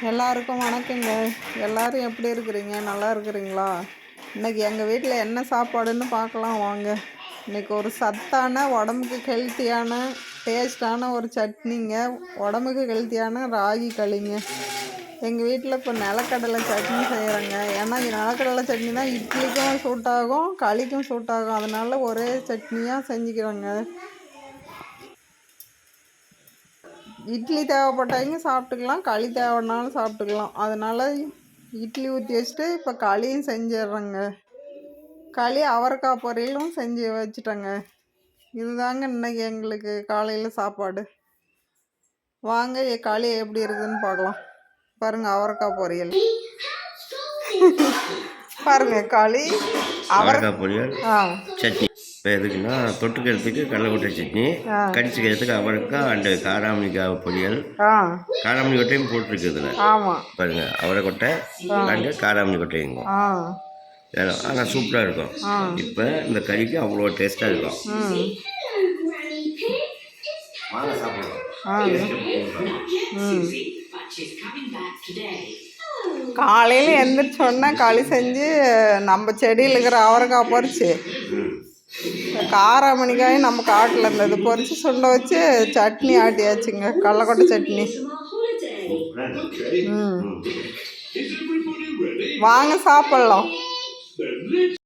எல்லாருக்கும் வணக்கங்க. எல்லோரும் எப்படி இருக்கிறீங்க? நல்லா இருக்கிறீங்களா? இன்றைக்கி எங்கள் வீட்டில் என்ன சாப்பாடுன்னு பார்க்கலாம் வாங்க. இன்றைக்கி ஒரு சத்தான, உடம்புக்கு ஹெல்த்தியான, டேஸ்டான ஒரு சட்னிங்க. உடம்புக்கு ஹெல்த்தியான ராகி களிங்க. எங்கள் வீட்டில் இப்போ நிலக்கடலை சட்னி செய்கிறேங்க. ஏன்னா நிலக்கடலை சட்னி தான் இட்லிக்கும் சூட் ஆகும், களிக்கும் சூட் ஆகும். அதனால் ஒரே சட்னியாக செஞ்சுக்கிறோங்க. இட்லி தேவைப்பட்டவங்க சாப்பிட்டுக்கலாம், களி தேவைன்னாலும் சாப்பிட்டுக்கலாம். அதனால் இட்லி ஊற்றி வச்சுட்டு இப்போ களியும் செஞ்சிட்றேங்க. களி அவரைக்காய் பொரியலும் செஞ்சு வச்சுட்டேங்க. இதுதாங்க இன்றைக்கி எங்களுக்கு காலையில் சாப்பாடு. வாங்க களி எப்படி இருக்குதுன்னு பார்க்கலாம். பாருங்கள், அவரைக்காய் பொரியல் பாருங்கள். களி அவரைக்காய் பொரியல், சட்னி. இப்போ எதுக்குன்னா தொட்டுக்கிறதுக்கு கடலைக்கொட்டை சட்னி, கடிச்சிக்கிறதுக்கு அவரைக்காய் அண்டு காராமணிக்காய் பொரியல். காராமணி கொட்டையும் போட்டிருக்குதுல. பாருங்கள், அவரைக்கொட்டை அண்டு காராமணி கொட்டைங்க. ஆனால் சூப்பராக இருக்கும். இப்போ இந்த கறிக்கு அவ்வளோ டேஸ்ட்டாக இருக்கும். வாங்க சாப்பிடுவோம். காலையில் எந்திரிச்சோன்னா களி செஞ்சு நம்ம செடியில் இருக்கிற அவரைக்காய் பறிச்சு, காராமணிக்காயும் நம்ம காட்டில் இருந்தது பறித்து சுண்ட வச்சு சட்னி ஆட்டியாச்சுங்க. கடலைக்கொட்டை சட்னி. வாங்க சாப்பிட்லாம்.